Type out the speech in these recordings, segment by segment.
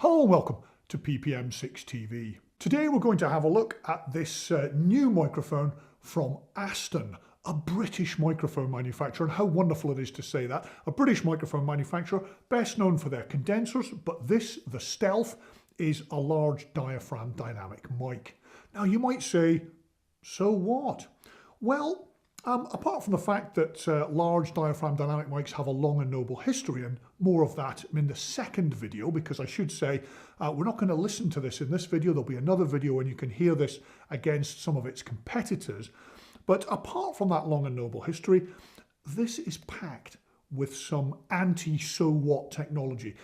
Hello and welcome to PPM6 TV. Today we're going to have a look at this new microphone from Aston, a British microphone manufacturer, and how wonderful it is to say that. A British microphone manufacturer, best known for their condensers, but this, the Stealth, is a large diaphragm dynamic mic. Now you might say, so what? Well, apart from the fact that large diaphragm dynamic mics have a long and noble history, and more of that in the second video, because I should say we're not going to listen to this in this video. There'll be another video and you can hear this against some of its competitors. But apart from that long and noble history, this is packed with some anti-so what technology.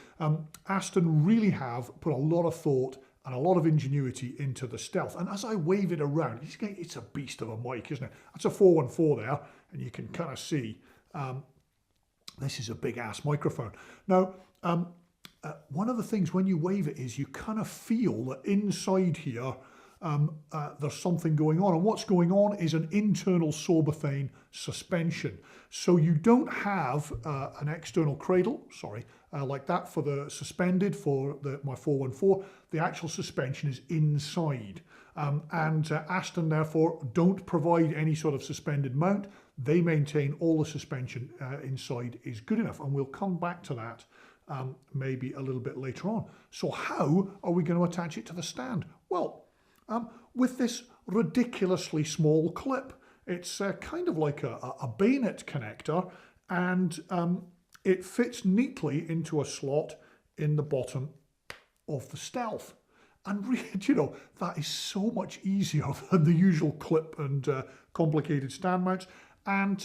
Aston really have put a lot of thought and a lot of ingenuity into the Stealth. And as I wave it around, it's a beast of a mic, isn't it? That's a 414 there, and you can kind of see this is a big ass microphone. Now, one of the things when you wave it is you kind of feel that inside here there's something going on, and what's going on is an internal Sorbothane suspension. So you don't have an external cradle, like that for the suspended for my 414. The actual suspension is inside, and Aston therefore don't provide any sort of suspended mount. They maintain all the suspension inside is good enough, and we'll come back to that maybe a little bit later on. So how are we going to attach it to the stand? Well, with this ridiculously small clip. It's kind of like a bayonet connector, and it fits neatly into a slot in the bottom of the Stealth. And really, you know, that is so much easier than the usual clip and complicated stand mounts. And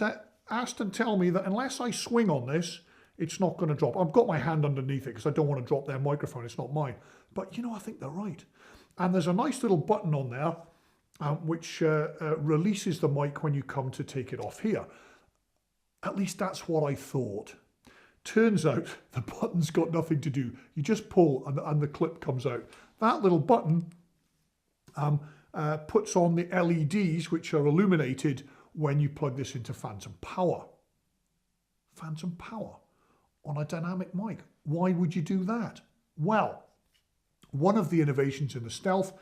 Aston tell me that unless I swing on this, it's not going to drop. I've got my hand underneath it because I don't want to drop their microphone. It's not mine. But, you know, I think they're right. And there's a nice little button on there which releases the mic when you come to take it off here. At least that's what I thought. Turns out the button's got nothing to do. You just pull and the clip comes out. That little button puts on the LEDs which are illuminated when you plug this into phantom power. Phantom power on a dynamic mic. Why would you do that? Well, one of the innovations in the Stealth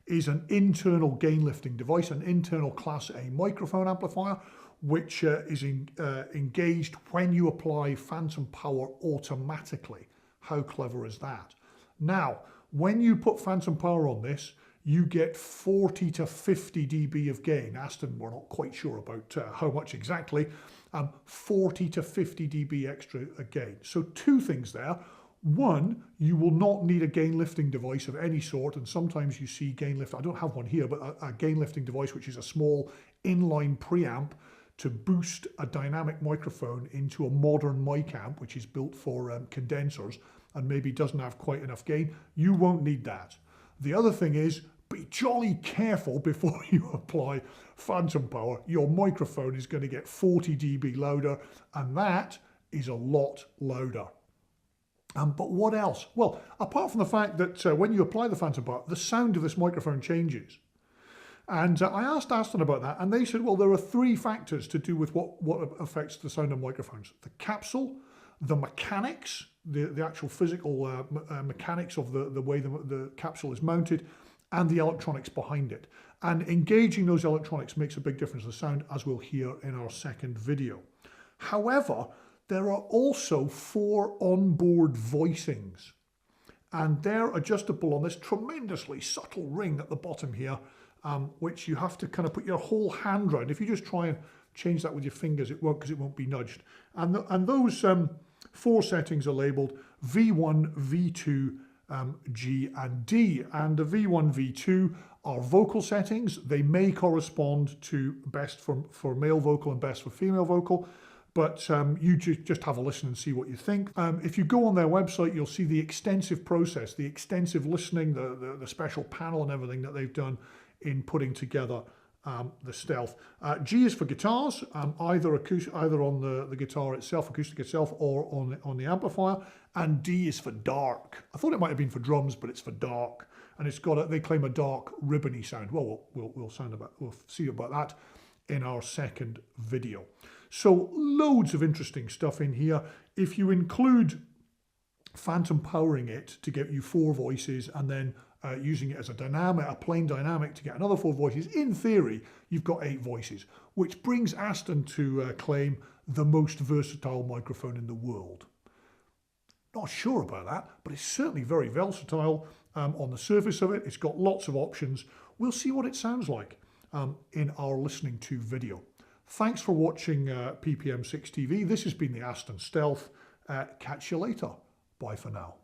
is an internal gain lifting device, an internal Class A microphone amplifier, which is engaged when you apply phantom power automatically. How clever is that? Now, when you put phantom power on this, you get 40 to 50 dB of gain. Aston, we're not quite sure about how much exactly. 40 to 50 dB extra gain. So two things there. One, you will not need a gain lifting device of any sort, and sometimes you see gain lift, I don't have one here, but a gain lifting device which is a small inline preamp to boost a dynamic microphone into a modern mic amp which is built for condensers and maybe doesn't have quite enough gain. You won't need that. The other thing is, be jolly careful before you apply phantom power. Your microphone is going to get 40 dB louder, and that is a lot louder. But what else? Well, apart from the fact that when you apply the phantom power, the sound of this microphone changes. And I asked Aston about that, and they said, well, there are three factors to do with what affects the sound of microphones. The capsule, the mechanics, the actual physical mechanics of the way the capsule is mounted, and the electronics behind it. And engaging those electronics makes a big difference to the sound, as we'll hear in our second video. However, there are also 4 onboard voicings, and they're adjustable on this tremendously subtle ring at the bottom here, which you have to kind of put your whole hand around. If you just try and change that with your fingers, it won't, because it won't be nudged. And those 4 settings are labeled V1, V2, G and D, and the V1, V2 are vocal settings. They may correspond to best for male vocal and best for female vocal. But you just have a listen and see what you think. If you go on their website, you'll see the extensive process, the extensive listening, the special panel and everything that they've done in putting together the Stealth. G is for guitars, either on the guitar itself, acoustic itself, or on the amplifier. And D is for dark. I thought it might have been for drums, but it's for dark. And it's got they claim a dark ribbony sound. Well, we'll see about that in our second video. So loads of interesting stuff in here. If you include phantom powering it to get you 4 voices, and then using it as a plain dynamic to get another 4 voices. In theory, you've got 8 voices, which brings Aston to claim the most versatile microphone in the world. Not sure about that, but it's certainly very versatile. On the surface of it, it's got lots of options. We'll see what it sounds like in our listening to video. Thanks for watching PPM6 TV. This has been the Aston Stealth. Catch you later. Bye for now.